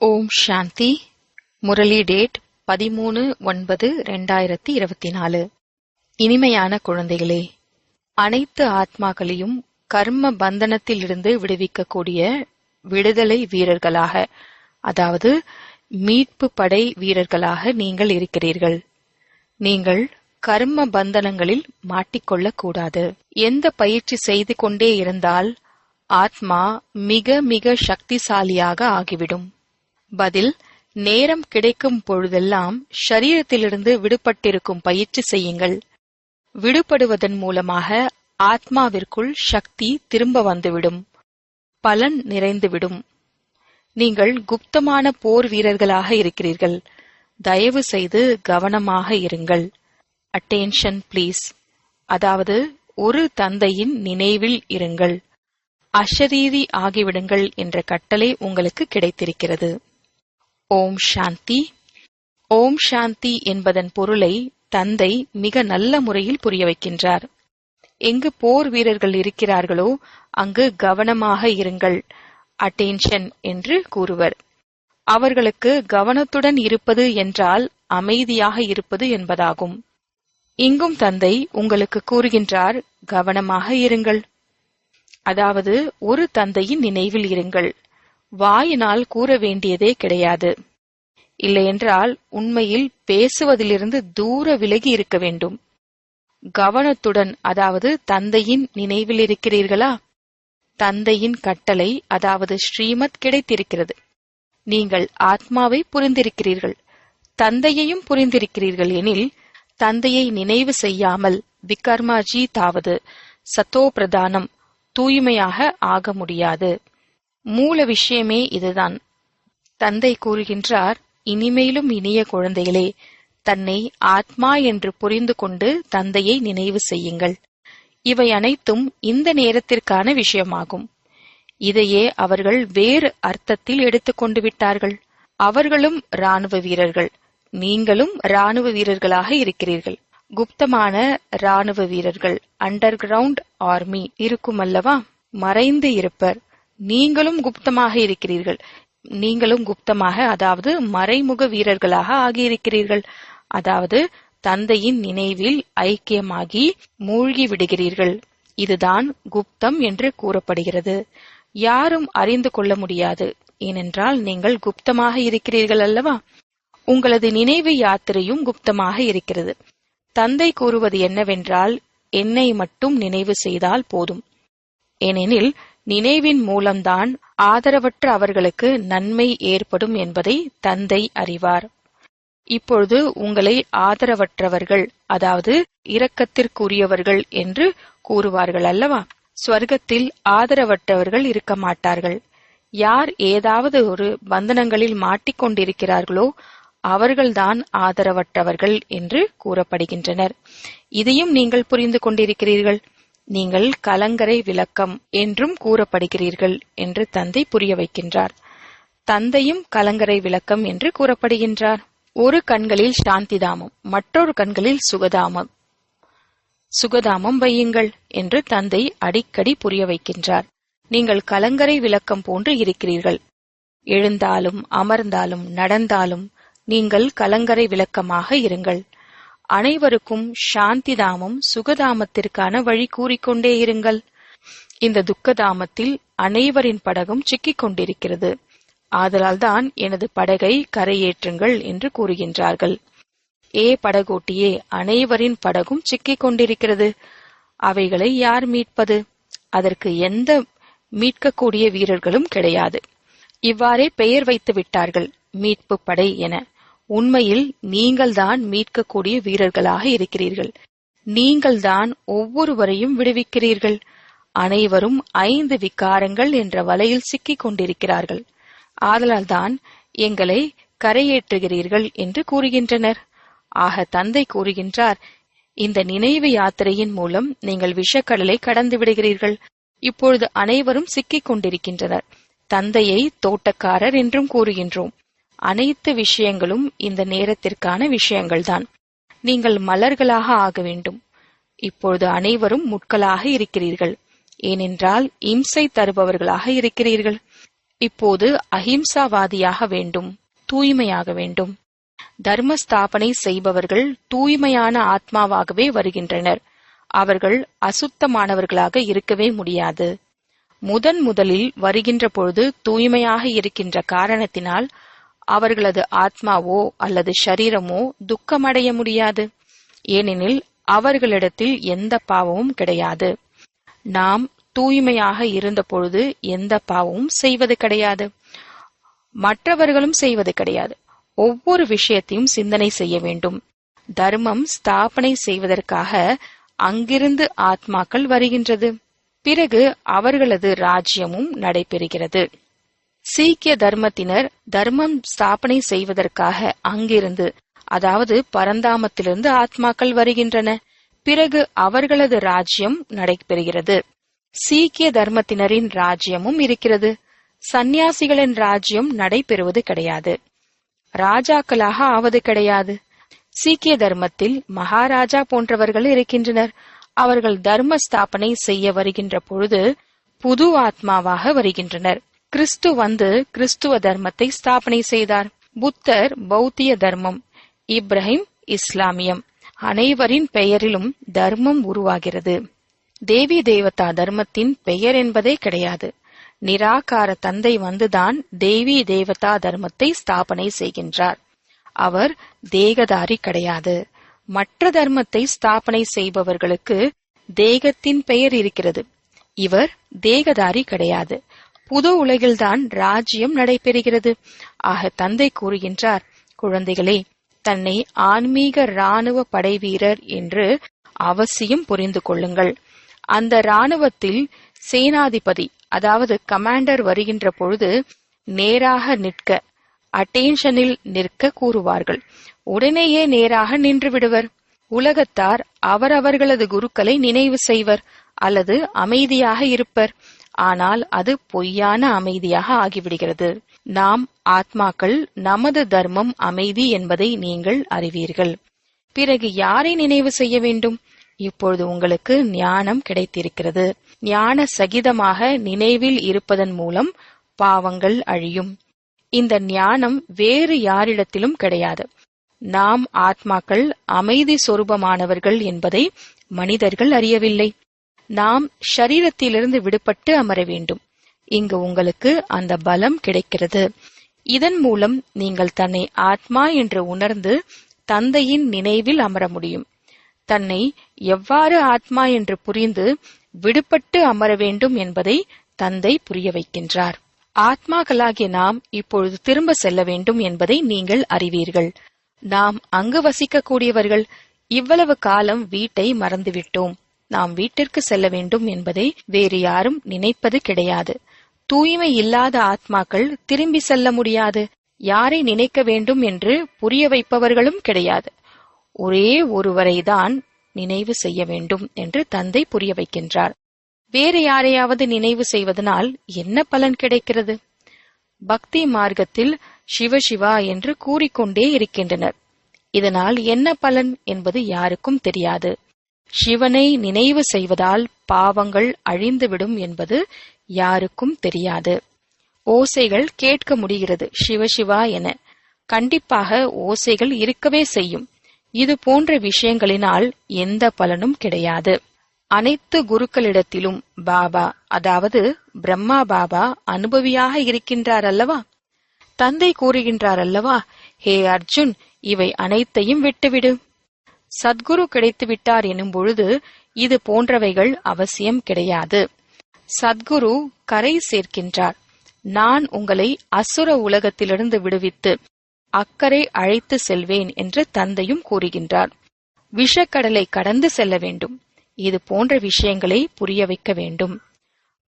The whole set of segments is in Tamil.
ஓம் சாந்தி. முரளி டேட் 13/9/2024. இனிமையான குழந்தைகளே, அனைத்து ஆத்மாக்களையும் கர்ம பந்தனத்திலிருந்து விடுவிக்கக்கூடிய விடுதலை வீரர்களாக, அதாவது மீட்பு படை வீரர்களாக நீங்கள் இருக்கிறீர்கள். நீங்கள் கர்ம பந்தனங்களில் மாட்டிக்கொள்ளக்கூடாது. எந்த பயிற்சி செய்து கொண்டே இருந்தால் ஆத்மா மிக மிக சக்திசாலியாக ஆகிவிடும். பதில்: நேரம் கிடைக்கும் பொழுதெல்லாம் ஷரீரத்திலிருந்து விடுபட்டிருக்கும் பயிற்சி செய்யுங்கள். விடுபடுவதன் மூலமாக ஆத்மாவிற்குள் சக்தி திரும்ப வந்துவிடும், பலன் நிறைந்துவிடும். நீங்கள் குப்தமான போர் வீரர்களாக இருக்கிறீர்கள். தயவு செய்து கவனமாக இருங்கள். Attention please. அதாவது ஒரு தந்தையின் நினைவில் இருங்கள். அஷரீரி ஆகிவிடுங்கள் என்ற கட்டளை உங்களுக்கு கிடைத்திருக்கிறது. ஓம் சாந்தி. ஓம் சாந்தி என்பதன் பொருளை தந்தை மிக நல்ல முறையில் புரிய வைக்கின்றார். எங்கு போர் வீரர்கள் இருக்கிறார்களோ அங்கு கவனமாக இருங்கள், அட்டென்ஷன் என்று கூறுவர். அவர்களுக்கு கவனத்துடன் இருப்பது என்றால் அமைதியாக இருப்பது என்பதாகும். இங்கும் தந்தை உங்களுக்கு கூறுகின்றார், கவனமாக இருங்கள். அதாவது ஒரு தந்தையின் நினைவில் இருங்கள். வாயினால் கூற வேண்டியதே கிடையாது. இல்லையென்றால் உண்மையில் பேசுவதிலிருந்து தூர விலகி இருக்க வேண்டும். கவனத்துடன், அதாவது தந்தையின் நினைவில் இருக்கிறீர்களா? தந்தையின் கட்டளை, அதாவது ஸ்ரீமத் கிடைத்திருக்கிறது. நீங்கள் ஆத்மாவை புரிந்திருக்கிறீர்கள், தந்தையையும் புரிந்திருக்கிறீர்கள் எனில் தந்தையை நினைவு செய்யாமல் விகர்மாஜி தாவது சத்தோ பிரதானம் தூய்மையாக ஆக முடியாது. மூல விஷயமே இதுதான். தந்தை கூறுகின்றார், இனிமேலும் இனிய குழந்தைகளே, தன்னை ஆத்மா என்று புரிந்து கொண்டு தந்தையை நினைவு செய்யுங்கள். இவை அனைத்தும் இந்த நேரத்திற்கான விஷயமாகும். இதையே அவர்கள் வேறு அர்த்தத்தில் எடுத்துக்கொண்டு விட்டார்கள். அவர்களும் இராணுவ வீரர்கள், நீங்களும் இராணுவ வீரர்களாக இருக்கிறீர்கள். குப்தமான இராணுவ வீரர்கள், அண்டர் கிரவுண்ட் ஆர்மி இருக்குமல்லவா, மறைந்து இருப்பர். நீங்களும் குப்தமாக இருக்கிறீர்கள். நீங்களும் குப்தமாக, அதாவது மறைமுக வீரர்களாக ஆகியிருக்கிறீர்கள். அதாவது தந்தையின் நினைவில் ஐக்கியமாகி மூழ்கி விடுகிறீர்கள். இதுதான் குப்தம் என்று கூறப்படுகிறது. யாரும் அறிந்து கொள்ள முடியாது, ஏனென்றால் நீங்கள் குப்தமாக இருக்கிறீர்கள் அல்லவா. உங்களது நினைவு யாத்திரையும் குப்தமாக இருக்கிறது. தந்தை கூறுவது என்னவென்றால், என்னை மட்டும் நினைவு செய்தால் போதும். ஏனெனில் நினைவின் மூலம்தான் ஆதரவற்ற அவர்களுக்கு நன்மை ஏற்படும் என்பதை தந்தை அறிவார். இப்பொழுது உங்களை ஆதரவற்றவர்கள், அதாவது இரக்கத்திற்குரியவர்கள் என்று கூறுவார்கள் அல்லவா. ஸ்வர்க்கத்தில் ஆதரவற்றவர்கள் இருக்க மாட்டார்கள். யார் ஏதாவது ஒரு பந்தனங்களில் மாட்டிக்கொண்டிருக்கிறார்களோ அவர்கள்தான் ஆதரவற்றவர்கள் என்று கூறப்படுகின்றனர். இதையும் நீங்கள் புரிந்து கொண்டிருக்கிறீர்கள். நீங்கள் கலங்கரை விளக்கம் என்றும் கூறப்படுகிறீர்கள் என்று தந்தை புரிய வைக்கின்றார். தந்தையும் கலங்கரை விளக்கம் என்று கூறப்படுகின்றார். ஒரு கண்களில் சாந்திதாமம், மற்றொரு கண்களில் சுகதாமம். சுகதாமம் வையுங்கள் என்று தந்தை அடிக்கடி புரிய வைக்கின்றார். நீங்கள் கலங்கரை விளக்கம் போன்று இருக்கிறீர்கள். எழுந்தாலும் அமர்ந்தாலும் நடந்தாலும் நீங்கள் கலங்கரை விளக்கமாக இருங்கள். அனைவருக்கும் சாந்திதாமம் சுகதாமத்திற்கான வழி கூறிக்கொண்டே இருங்கள். இந்த துக்கதாமத்தில் அனைவரின் படகும் சிக்கிக் கொண்டிருக்கிறது. ஆதலால்தான் எனது படகை கரையேற்றுங்கள் என்று கூறுகின்றார்கள். ஏ படகோட்டியே, அனைவரின் படகும் சிக்கிக் கொண்டிருக்கிறது. அவைகளை யார் மீட்பது? அதற்கு எந்த மீட்கக்கூடிய வீரர்களும் கிடையாது. இவ்வாறே பெயர் வைத்து விட்டார்கள், மீட்பு படை என. உண்மையில் நீங்கள்தான் மீட்கக்கூடிய வீரர்களாக இருக்கிறீர்கள். நீங்கள்தான் ஒவ்வொருவரையும் விடுவிக்கிறீர்கள். அனைவரும் 5 விகாரங்கள் என்ற வலையில் சிக்கிக் கொண்டிருக்கிறார்கள். ஆதலால்தான் எங்களை கரையேற்றுகிறீர்கள் என்று கூறுகின்றனர். ஆக தந்தை கூறுகின்றார், இந்த நினைவு யாத்திரையின் மூலம் நீங்கள் விஷக்கடலை கடந்து விடுகிறீர்கள். இப்பொழுது அனைவரும் சிக்கிக் கொண்டிருக்கின்றனர். தந்தையை தோட்டக்காரர் என்றும் கூறுகின்றோம். அனைத்து விஷயங்களும் இந்த நேரத்திற்கான விஷயங்கள்தான். நீங்கள் மலர்களாக ஆக வேண்டும். இப்பொழுது அனைவரும் முட்களாக இருக்கிறீர்கள். ஏனென்றால் இம்சை தருபவர்களாக இருக்கிறீர்கள். இப்போது அஹிம்சாவாதியாக வேண்டும், தூய்மையாக வேண்டும். தர்மஸ்தாபனை செய்பவர்கள் தூய்மையான ஆத்மாவாகவே வருகின்றனர். அவர்கள் அசுத்தமானவர்களாக இருக்கவே முடியாது. முதலில் வருகின்ற பொழுது தூய்மையாக இருக்கின்ற காரணத்தினால் அவர்களது ஆத்மாவோ அல்லது ஷரீரமோ துக்கமடைய முடியாது. ஏனெனில் அவர்களிடத்தில் எந்த பாவமும் கிடையாது. நாம் தூய்மையாக இருந்த பொழுது எந்த பாவமும் செய்வது கிடையாது, மற்றவர்களும் செய்வது கிடையாது. ஒவ்வொரு விஷயத்தையும் சிந்தனை செய்ய வேண்டும். தர்மம் ஸ்தாபனை செய்வதற்காக அங்கிருந்து ஆத்மாக்கள் வருகின்றது. பிறகு அவர்களது ராஜ்யமும் நடைபெறுகிறது. சீக்கிய தர்மத்தினர் தர்மம் ஸ்தாபனை செய்வதற்காக அங்கிருந்து, அதாவது பரந்தாமத்திலிருந்து ஆத்மாக்கள் வருகின்றன. பிறகு அவர்களது ராஜ்யம் நடைபெறுகிறது. சீக்கிய தர்மத்தினரின் ராஜ்யமும் இருக்கிறது. சந்நியாசிகளின் ராஜ்யம் நடைபெறுவது கிடையாது. ராஜாக்களாக ஆவது கிடையாது. சீக்கிய தர்மத்தில் மகாராஜா போன்றவர்கள் இருக்கின்றனர். அவர்கள் தர்ம ஸ்தாபனை செய்ய வருகின்ற பொழுது புது ஆத்மாவாக வருகின்றனர். கிறிஸ்து வந்து கிறிஸ்துவ தர்மத்தை ஸ்தாபனை செய்தார். புத்தர் பௌத்திய தர்மம், இப்ராஹிம் இஸ்லாமியம். அனைவரின் பெயரிலும் தர்மம் உருவாகிறது. தேவி தேவதா தர்மத்தின் பெயர் என்பதே கிடையாது. நிராகார தந்தை வந்துதான் தேவி தேவதா தர்மத்தை ஸ்தாபனை செய்கின்றார். அவர் தேகதாரி கிடையாது. மற்ற தர்மத்தை ஸ்தாபனை செய்பவர்களுக்கு தேகத்தின் பெயர் இருக்கிறது. இவர் தேகதாரி கிடையாது. புது உலகில்தான் ராஜ்யம் நடைபெறுகிறது. ஆக தந்தை கூறுகின்றார், குழந்தைகளே, தன்னை ஆன்மீக இராணுவ படை வீரர் என்று அவசியம் புரிந்து கொள்ளுங்கள். அந்த இராணுவத்தில் சேனாதிபதி, அதாவது கமாண்டர் வருகின்ற பொழுது நேராக நிற்க, அட்டென்ஷனில் நிற்க கூறுவார்கள். உடனேயே நேராக நின்று விடுவர். உலகத்தார் அவரவர்களது குருக்களை நினைவு செய்வர் அல்லது அமைதியாக இருப்பர். ஆனால் அது பொய்யான அமைதியாக ஆகிவிடுகிறது. நாம் ஆத்மாக்கள், நமது தர்மம் அமைதி என்பதை நீங்கள் அறிவீர்கள். பிறகு யாரை நினைவு செய்ய வேண்டும்? இப்பொழுது உங்களுக்கு ஞானம் கிடைத்திருக்கிறது. ஞான சகிதமாக நினைவில் இருப்பதன் மூலம் பாவங்கள் அழியும். இந்த ஞானம் வேறு யாரிடத்திலும் கிடையாது. நாம் ஆத்மாக்கள் அமைதி சொரூபமானவர்கள் என்பதை மனிதர்கள் அறியவில்லை. நாம் ஷரீரத்திலிருந்து விடுபட்டு அமர வேண்டும். இங்கு உங்களுக்கு அந்த பலம் கிடைக்கிறது. இதன் மூலம் நீங்கள் தன்னை ஆத்மா என்று உணர்ந்து தந்தையின் நினைவில் அமர முடியும். தன்னை எவ்வாறு ஆத்மா என்று புரிந்து விடுபட்டு அமர வேண்டும் என்பதை தந்தை புரிய வைக்கின்றார். ஆத்மாக்களாகிய நாம் இப்பொழுது திரும்ப செல்ல வேண்டும் என்பதை நீங்கள் அறிவீர்கள். நாம் அங்கு வசிக்கக்கூடியவர்கள். இவ்வளவு காலம் வீட்டை மறந்துவிட்டோம். நாம் வீட்டிற்கு செல்ல வேண்டும் என்பதை வேறு யாரும் நினைப்பது கிடையாது. தூய்மை இல்லாத ஆத்மாக்கள் திரும்பி செல்ல முடியாது. யாரை நினைக்க வேண்டும் என்று புரிய வைப்பவர்களும் கிடையாது. ஒரே ஒருவரை தான் நினைவு செய்ய வேண்டும் என்று தந்தை புரிய வைக்கின்றார். வேறு யாரையாவது நினைவு செய்வதனால் என்ன பலன் கிடைக்கிறது? பக்தி மார்க்கத்தில் சிவசிவா என்று கூறிக்கொண்டே இருக்கின்றனர். இதனால் என்ன பலன் என்பது யாருக்கும் தெரியாது. சிவனை நினைவு செய்வதால் பாவங்கள் அழிந்துவிடும் என்பது யாருக்கும் தெரியாது. ஓசைகள் கேட்க முடிகிறது சிவசிவா என. கண்டிப்பாக ஓசைகள் இருக்கவே செய்யும். இது போன்ற விஷயங்களினால் எந்த பலனும் கிடையாது. அனைத்து குருக்களிடத்திலும் பாபா, அதாவது பிரம்மா பாபா அனுபவியாக இருக்கின்றார் அல்லவா? தந்தை கூறுகின்றார் அல்லவா, ஹே அர்ஜுன், இவை அனைத்தையும் விட்டுவிடு. சத்குரு கிடைத்து விட்டார் எனும் பொழுது இது போன்றவைகள் அவசியம் கிடையாது. சத்குரு கரை சேர்க்கின்றார். நான் உங்களை அசுர உலகத்திலிருந்து விடுவித்து அக்கறை அழைத்து செல்வேன் என்று தந்தையும் கூறுகின்றார். விஷக்கடலை கடந்து செல்ல வேண்டும். இது போன்ற விஷயங்களை புரிய வைக்க வேண்டும்.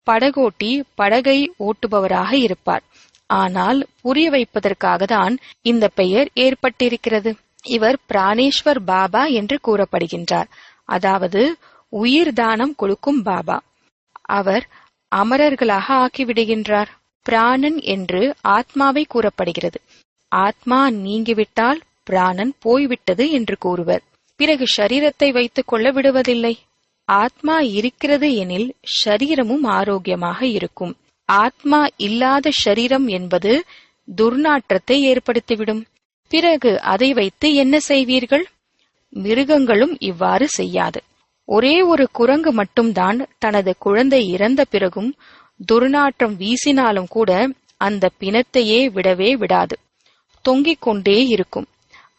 படகோட்டி படகை ஓட்டுபவராக இருப்பார். ஆனால் புரிய வைப்பதற்காக தான் இந்த பெயர் ஏற்பட்டிருக்கிறது. இவர் பிராணேஸ்வர் பாபா என்று கூறப்படுகின்றார். அதாவது உயிர் தானம் கொடுக்கும் பாபா. அவர் அமரர்களாக ஆக்கிவிடுகின்றார். பிராணன் என்று ஆத்மாவை கூறப்படுகிறது. ஆத்மா நீங்கிவிட்டால் பிராணன் போய்விட்டது என்று கூறுவர். பிறகு ஷரீரத்தை வைத்துக் கொள்ள விடுவதில்லை. ஆத்மா இருக்கிறது எனில் ஷரீரமும் ஆரோக்கியமாக இருக்கும். ஆத்மா இல்லாத ஷரீரம் என்பது துர்நாற்றத்தை ஏற்படுத்திவிடும். பிறகு அதை வைத்து என்ன செய்வீர்கள்? மிருகங்களும் இவ்வாறு செய்யாது. ஒரே ஒரு குரங்கு மட்டும்தான் தனது குழந்தை இறந்த பிறகும் துர்நாற்றம் வீசினாலும் கூட அந்த பிணத்தையே விடவே விடாது, தொங்கிக் கொண்டே இருக்கும்.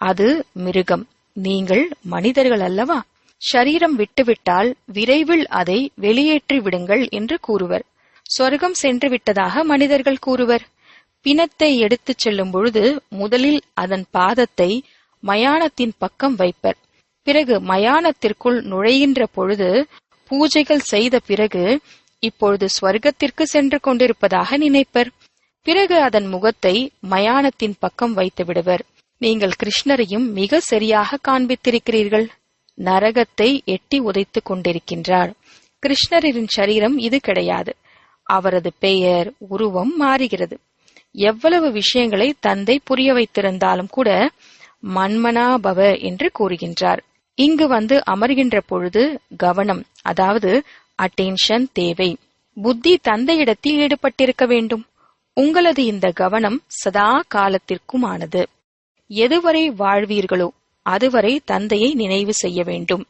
அது மிருகம். நீங்கள் மனிதர்கள் அல்லவா? ஷரீரம் விட்டுவிட்டால் விரைவில் அதை வெளியேற்றி விடுங்கள் என்று கூறுவர். சொர்க்கம் சென்று விட்டதாக மனிதர்கள் கூறுவர். பிணத்தை எடுத்துச் செல்லும் பொழுது முதலில் அதன் பாதத்தை மயானத்தின் பக்கம் வைப்பர். பிறகு மயானத்திற்குள் நுழைகின்ற பொழுது பூஜைகள் செய்த பிறகு இப்பொழுது ஸ்வர்க்கத்திற்கு சென்று கொண்டிருப்பதாக நினைப்பர். பிறகு அதன் முகத்தை மயானத்தின் பக்கம் வைத்து விடுவர். நீங்கள் கிருஷ்ணரையும் மிக சரியாக காண்பித்திருக்கிறீர்கள். நரகத்தை எட்டி உதைத்துக் கொண்டிருக்கின்றார். கிருஷ்ணரின் சரீரம் இது கிடையாது. அவரது பெயர், உருவம் மாறுகிறது. எவ்வளவு விஷயங்களை தந்தை புரிய வைத்திருந்தாலும் கூட மன்மனாபவ என்று கூறுகின்றார். இங்கு வந்து அமர்கின்ற பொழுது கவனம், அதாவது அட்டென்ஷன் தேவை. புத்தி தந்தையிடத்தில் ஈடுபட்டிருக்க வேண்டும். உங்களது இந்த கவனம் சதா காலத்திற்குமானது. எதுவரை வாழ்வீர்களோ அதுவரை தந்தையை நினைவு செய்ய வேண்டும்.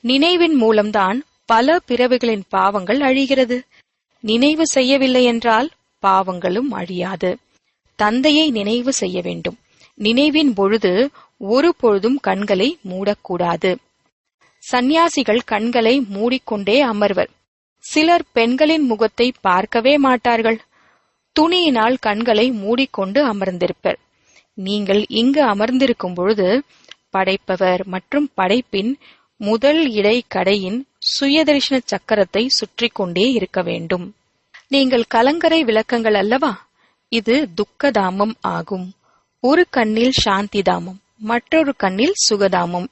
நினைவின் மூலம்தான் பல பிறவிகளின் பாவங்கள் அழிகிறது. நினைவு செய்யவில்லை என்றால் பாவங்களும் அழியாது. தந்தையை நினைவு செய்ய வேண்டும். நினைவின் பொழுது ஒரு பொழுதும் கண்களை மூடக்கூடாது. சந்நியாசிகள் கண்களை மூடிக்கொண்டே அமர்வர். சிலர் பெண்களின் முகத்தை பார்க்கவே மாட்டார்கள். துணியினால் கண்களை மூடிக்கொண்டு அமர்ந்திருப்பர். நீங்கள் இங்கு அமர்ந்திருக்கும் பொழுது படைப்பவர் மற்றும் படைப்பின் முதல் இடை கடையின் சுயதர்ஷன சக்கரத்தை சுற்றி கொண்டே இருக்க வேண்டும். நீங்கள் கலங்கரை விளக்கங்கள் அல்லவா? இது துக்கதாமம் ஆகும். ஒரு கண்ணில் சாந்தி தாமம், மற்றொரு கண்ணில் சுகதாமம்.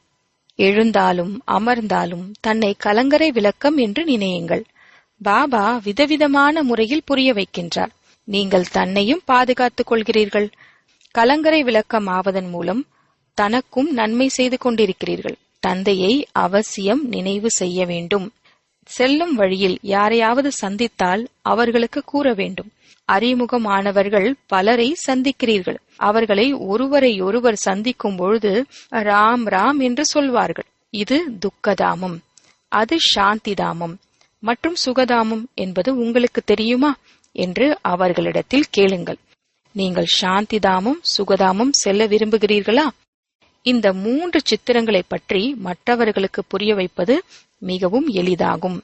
எழுந்தாலும் அமர்ந்தாலும் தன்னை கலங்கரை விளக்கம் என்று நினையுங்கள். பாபா விதவிதமான முறையில் புரிய வைக்கின்றார். நீங்கள் தன்னையும் பாதுகாத்துக் கொள்கிறீர்கள். கலங்கரை விளக்கம் ஆவதன் மூலம் தனக்கும் நன்மை செய்து கொண்டிருக்கிறீர்கள். தந்தையை அவசியம் நினைவு செய்ய வேண்டும். செல்லும் வழியில் யாரையாவது சந்தித்தால் அவர்களுக்கு கூற வேண்டும். அறிமுகமானவர்கள் பலரை சந்திக்கிறீர்கள். அவர்களை ஒருவரையொருவர் சந்திக்கும் பொழுது ராம் ராம் என்று சொல்வார்கள். இது துக்கதாமம், அது சாந்திதாமம் மற்றும் சுகதாமம் என்பது உங்களுக்கு தெரியுமா என்று அவர்களிடத்தில் கேளுங்கள். நீங்கள் சாந்திதாமம் சுகதாமம் செல்ல விரும்புகிறீர்களா? இந்த 3 சித்திரங்களை பற்றி மற்றவர்களுக்கு புரிய வைப்பது மிகவும் எளிதாகும்.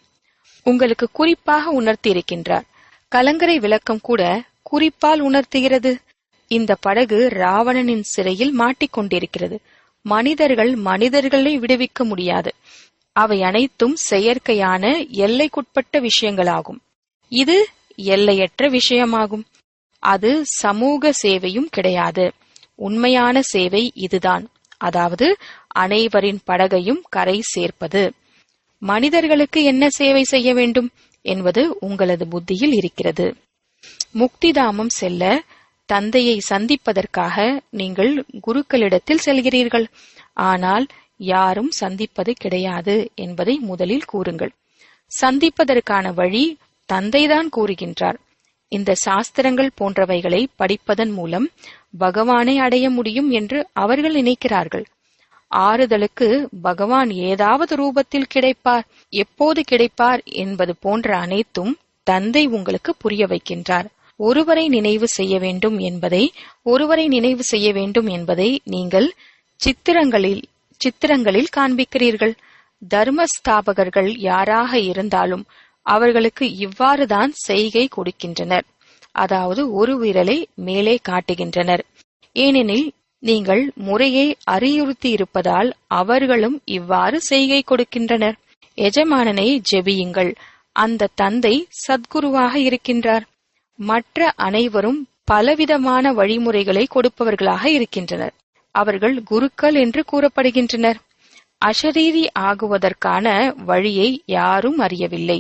உங்களுக்கு குறிப்பாக உணர்த்தி இருக்கின்றார். கலங்கரை விளக்கம் கூட குறிப்பால் உணர்த்துகிறது. இந்த படகு ராவணனின் சிறையில் மாட்டிக்கொண்டிருக்கிறது. மனிதர்கள் மனிதர்களை விடுவிக்க முடியாது. அவை அனைத்தும் செயற்கையான எல்லைக்குட்பட்ட விஷயங்களாகும். இது எல்லையற்ற விஷயமாகும். அது சமூக சேவையும் கிடையாது. உண்மையான சேவை இதுதான், அதாவது அனைவரின் படகையும் கரை சேர்ப்பது. மனிதர்களுக்கு என்ன சேவை செய்ய வேண்டும் என்பது உங்களது புத்தியில் இருக்கிறது. முக்திதாமம் செல்ல தந்தையை சந்திப்பதற்காக நீங்கள் குருக்களிடத்தில் செல்கிறீர்கள். ஆனால் யாரும் சந்திப்பது கிடையாது என்பதை முதலில் கூறுங்கள். சந்திப்பதற்கான வழி தந்தைதான் கூறுகின்றார். இந்த சாஸ்திரங்கள் போன்றவைகளை படிப்பதன் மூலம் பகவானை அடைய முடியும் என்று அவர்கள் நினைக்கிறார்கள். ஆறுதலுக்கு பகவான் ஏதாவது ரூபத்தில் கிடைப்பார், எப்போது கிடைப்பார் என்பது போன்ற அனைத்தும் தந்தை உங்களுக்கு புரிய வைக்கின்றார். ஒருவரை நினைவு செய்ய வேண்டும் என்பதை நீங்கள் சித்திரங்களில் காண்பிக்கிறீர்கள். தர்மஸ்தாபகர்கள் யாராக இருந்தாலும் அவர்களுக்கு இவ்வாறுதான் செய்கை கொடுக்கின்றனர், அதாவது ஒரு விரலை மேலே காட்டுகின்றனர். ஏனெனில் நீங்கள் முறையை அறிவுறுத்தி இருப்பதால் அவர்களும் இவ்வாறு செய்கை கொடுக்கின்றனர். எஜமானனை ஜெபியுங்கள். அந்த தந்தை சத்குருவாக இருக்கின்றார். மற்ற அனைவரும் பலவிதமான வழிமுறைகளை கொடுப்பவர்களாக இருக்கின்றனர். அவர்கள் குருக்கள் என்று கூறப்படுகின்றனர். அஷரீரி ஆகுவதற்கான வழியை யாரும் அறியவில்லை.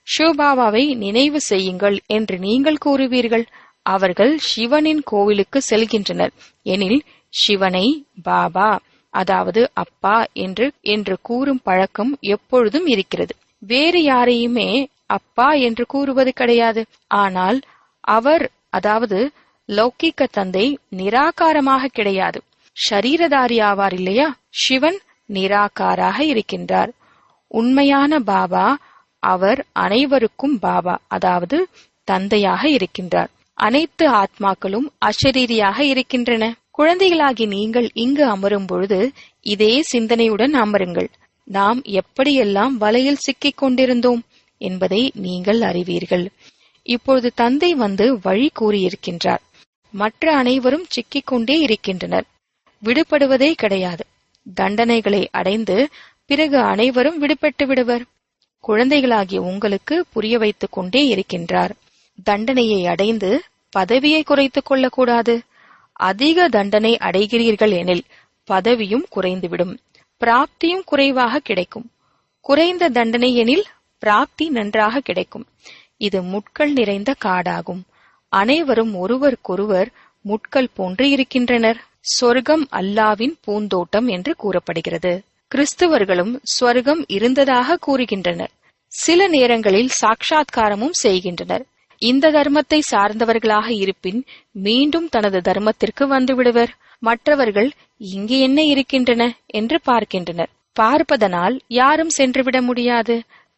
சிவபாபாவை நினைவு செய்யுங்கள் என்று நீங்கள் கூறுவீர்கள். அவர்கள் சிவனின் கோவிலுக்கு செல்கின்றனர் எனில் சிவனை பாபா, அதாவது அப்பா என்று கூறும் பழக்கம் எப்பொழுதும் இருக்கிறது. வேறு யாரையுமே அப்பா என்று கூறுவது கிடையாது. ஆனால் அவர், அதாவது லௌகிக்க தந்தை, நிராகாரமாக கிடையாது, ஷரீரதாரி ஆவார் இல்லையா? சிவன் நிராகாராக இருக்கின்றார். உண்மையான பாபா அவர் அனைவருக்கும் பாபா, அதாவது தந்தையாக இருக்கின்றார். அனைத்து ஆத்மாக்களும் அஷரீரியாக இருக்கின்றன. குழந்தைகளாகி நீங்கள் இங்கு அமரும் பொழுது இதே சிந்தனையுடன் அமருங்கள். நாம் எப்படியெல்லாம் வலையில் சிக்கிக் கொண்டிருந்தோம் என்பதை நீங்கள் அறிவீர்கள். இப்பொழுது தந்தை வந்து வழி கூறியிருக்கின்றார். மற்ற அனைவரும் சிக்கிக் கொண்டே இருக்கின்றனர். விடுபடுவதே கிடையாது. தண்டனைகளை அடைந்து பிறகு அனைவரும் விடுபட்டு விடுவர். குழந்தைகளாகிய உங்களுக்கு புரிய வைத்துக் கொண்டே இருக்கின்றார். தண்டனையை அடைந்து பதவியை குறைத்துக் கொள்ளக்கூடாது. அதிக தண்டனை அடைகிறீர்கள் எனில் பதவியும் குறைந்துவிடும், பிராப்தியும் குறைவாக கிடைக்கும். குறைந்த தண்டனை எனில் பிராப்தி நன்றாக கிடைக்கும். இது முட்கள் நிறைந்த காடாகும். அனைவரும் ஒருவருக்கொருவர் முட்கள் போன்று இருக்கின்றனர். சொர்க்கம் அல்லாவின் பூந்தோட்டம் என்று கூறப்படுகிறது. கிறிஸ்தவர்களும் ஸ்வர்க்கம் இருந்ததாக கூறுகின்றனர். சில நேரங்களில் சாட்சாத்காரமும் செய்கின்றனர். இந்த தர்மத்தை சார்ந்தவர்களாக இருப்பின் மீண்டும் தனது தர்மத்திற்கு வந்துவிடுவர். மற்றவர்கள் இங்கு என்ன இருக்கின்றன என்று பார்க்கின்றனர். பார்ப்பதனால் யாரும் சென்றுவிட முடியாது.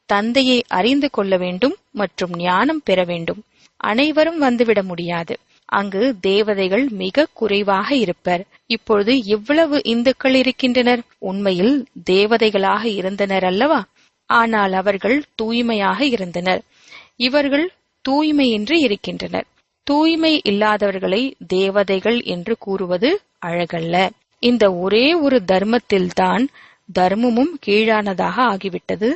தந்தையை அறிந்து கொள்ள வேண்டும் மற்றும் ஞானம் பெற வேண்டும். அனைவரும் வந்துவிட முடியாது. அங்கு தேவதைகள் மிக குறைவாக இருப்பர். இப்பொழுது இவ்வளவு இந்துக்கள் இருக்கின்றனர். உண்மையில் தேவதைகளாக இருந்தனர் அல்லவா? ஆனால் அவர்கள் தூய்மையாக இருந்தனர். இவர்கள் தூய்மையின்றி இருக்கின்றனர். தூய்மை இல்லாதவர்களை தேவதைகள் என்று கூறுவது அழகல்ல. இந்த ஒரே ஒரு தர்மத்தில்தான் தர்மமும் கீழானதாக ஆகிவிட்டது,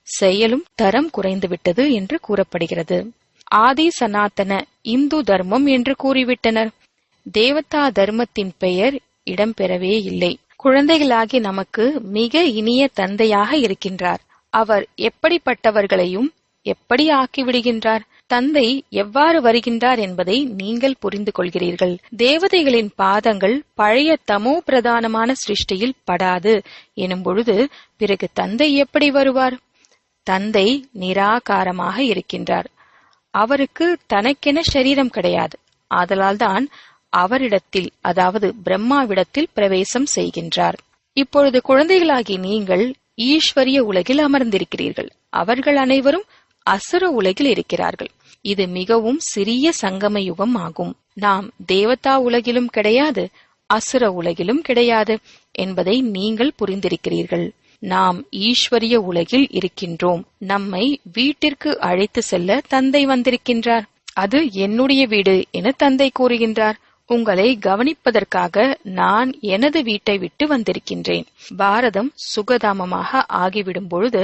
செயலும் தரம் குறைந்துவிட்டது என்று கூறப்படுகிறது. ஆதி சனாதன இந்து தர்மம் என்று கூறிவிட்டனர். தேவதா தர்மத்தின் பெயர் இடம்பெறவே இல்லை. குழந்தைகளாகி நமக்கு மிக இனிய தந்தையாக இருக்கின்றார். அவர் எப்படிப்பட்டவர்களையும் எப்படி ஆக்கிவிடுகின்றார். தந்தை எவ்வாறு வருகின்றார் என்பதை நீங்கள் புரிந்து கொள்கிறீர்கள். தேவதைகளின் பாதங்கள் பழைய தமோ பிரதானமான சிருஷ்டியில் படாது எனும் பொழுது பிறகு தந்தை எப்படி வருவார்? தந்தை நிராகாரமாக இருக்கின்றார். அவருக்கு தனக்கென சரீரம் கிடையாது. ஆதலால்தான் அவரிடத்தில், அதாவது பிரம்மாவிடத்தில் பிரவேசம் செய்கின்றார். இப்பொழுது குழந்தைகளாகி நீங்கள் ஈஸ்வரிய உலகில் அமர்ந்திருக்கிறீர்கள். அவர்கள் அனைவரும் அசுர உலகில் இருக்கிறார்கள். இது மிகவும் சிறிய சங்கம யுகம் ஆகும். நாம் தேவதா உலகிலும் கிடையாது, அசுர உலகிலும் கிடையாது என்பதை நீங்கள் புரிந்திருக்கிறீர்கள். நாம் ஈஸ்வரிய உலகில் இருக்கின்றோம். நம்மை வீட்டிற்கு அழைத்து செல்ல தந்தை வந்திருக்கின்றார். அது என்னுடைய வீடு என தந்தை கூறுகின்றார். உங்களை கவனிப்பதற்காக நான் எனது வீட்டை விட்டு வந்திருக்கின்றேன். பாரதம் சுகதாமமாக ஆகிவிடும் பொழுது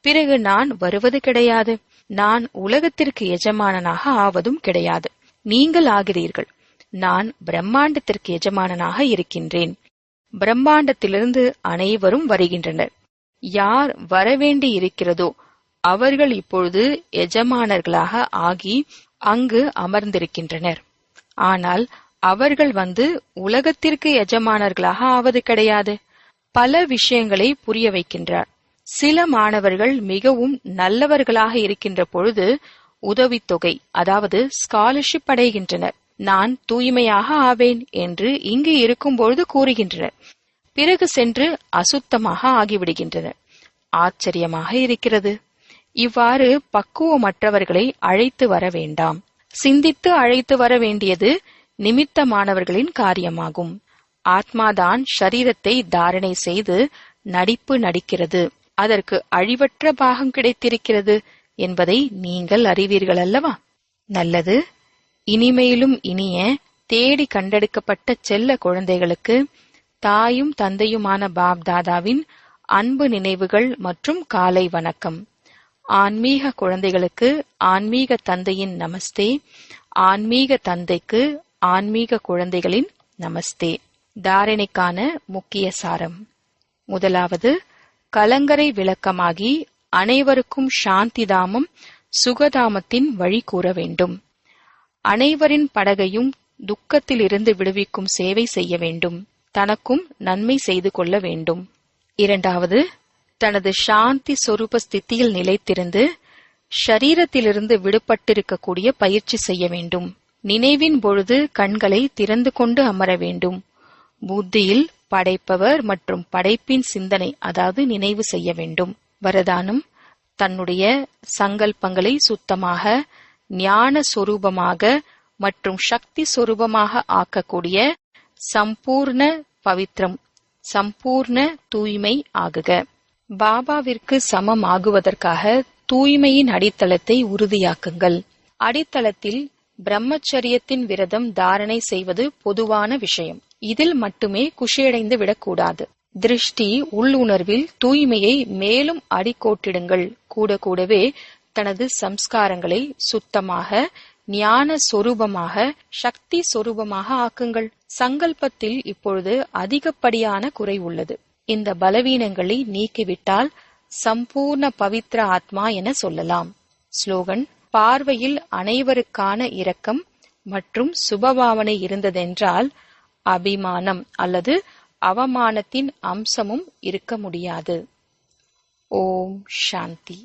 பிறகு நான் வருவது கிடையாது. நான் உலகத்திற்கு எஜமானனாக ஆவதும் கிடையாது. நீங்கள் ஆகிறீர்கள். நான் பிரம்மாண்டத்திற்கு எஜமானனாக இருக்கின்றேன். பிரம்மாண்டத்திலிருந்து அனைவரும் வருகின்றனர். யார் வரவேண்டி இருக்கிறதோ அவர்கள் இப்பொழுது எஜமானர்களாக ஆகி அங்கு அமர்ந்திருக்கின்றனர். ஆனால் அவர்கள் வந்து உலகத்திற்கு எஜமானர்களாக ஆவது கிடையாது. பல விஷயங்களை புரிய வைக்கின்றார். சில மாணவர்கள் மிகவும் நல்லவர்களாக இருக்கின்ற பொழுது உதவித்தொகை, அதாவது ஸ்காலர்ஷிப் அடைகின்றனர். நான் தூய்மையாக ஆவேன் என்று இங்கு இருக்கும் பொழுது கூறுகின்றனர். பிறகு சென்று அசுத்தமாக ஆகிவிடுகின்றனர். ஆச்சரியமாக இருக்கிறது. இவ்வாறு பக்குவமற்றவர்களை அழைத்து வர வேண்டாம். சிந்தித்து அழைத்து வர வேண்டியது நிமித்தமானவர்களின் காரியமாகும். ஆத்மாதான் ஷரீரத்தை தாரணை செய்து நடிப்பு நடிக்கிறது. அதற்கு அழிவற்ற பாகம் கிடைத்திருக்கிறது என்பதை நீங்கள் அறிவீர்கள் அல்லவா? நல்லது. இனிமேலும் இனிய தேடி கண்டெடுக்கப்பட்ட செல்ல குழந்தைகளுக்கு தாயும் தந்தையுமான பாப் தாதாவின் அன்பு நினைவுகள் மற்றும் காலை வணக்கம். ஆன்மீக குழந்தைகளுக்கு ஆன்மீக தந்தையின் நமஸ்தே. ஆன்மீக தந்தைக்கு ஆன்மீக குழந்தைகளின் நமஸ்தே. தாரணைக்கான முக்கிய சாரம். முதலாவது, கலங்கரை விளக்கமாகி அனைவருக்கும் சாந்திதாமம் சுகதாமத்தின் வழி கூற வேண்டும். அனைவரின் படகையும் துக்கத்திலிருந்து விடுவிக்கும் சேவை செய்ய வேண்டும். தனக்கும் நன்மை செய்து கொள்ள வேண்டும். இரண்டாவது, தனது சாந்தி சொரூப ஸ்திதியில் நிலைத்திருந்து ஷரீரத்திலிருந்து விடுபட்டிருக்கக்கூடிய பயிற்சி செய்ய வேண்டும். நினைவின் பொழுது கண்களை திறந்து கொண்டு அமர வேண்டும். புத்தியில் படைப்பவர் மற்றும் படைப்பின் சிந்தனை, அதாவது நினைவு செய்ய வேண்டும். வரதானம்: தன்னுடைய சங்கல்பங்களை சுத்தமாக, ஞான சொரூபமாக மற்றும் சக்தி சொரூபமாக ஆக்கக்கூடிய சம்பூர்ண பவித்ரம், சம்பூர்ண தூய்மை ஆகுக. பாபாவிற்கு சமம் ஆகுவதற்காக தூய்மையின் அடித்தளத்தை உறுதியாக்குங்கள். அடித்தளத்தில் பிரம்மச்சரியத்தின் விரதம் தாரணை செய்வது பொதுவான விஷயம். இதில் மட்டுமே குஷியடைந்து விடக்கூடாது. திருஷ்டி உள்ளுணர்வில் தூய்மையை மேலும் அடிக்கோட்டிடுங்கள். கூட கூடவே தனது சம்ஸ்காரங்களை சுத்தமாக, ஞான சொரூபமாக, சக்தி சொரூபமாக ஆக்குங்கள். சங்கல்பத்தில் இப்பொழுது அதிகப்படியான குறை உள்ளது. இந்த பலவீனங்களை நீக்கிவிட்டால் சம்பூர்ண பவித்ர ஆத்மா என சொல்லலாம். ஸ்லோகன்: பார்வையில் அனைவருக்கான இரக்கம் மற்றும் சுபபாவனை இருந்ததென்றால் அபிமானம் அல்லது அவமானத்தின் அம்சமும் இருக்க முடியாது. ஓம் சாந்தி.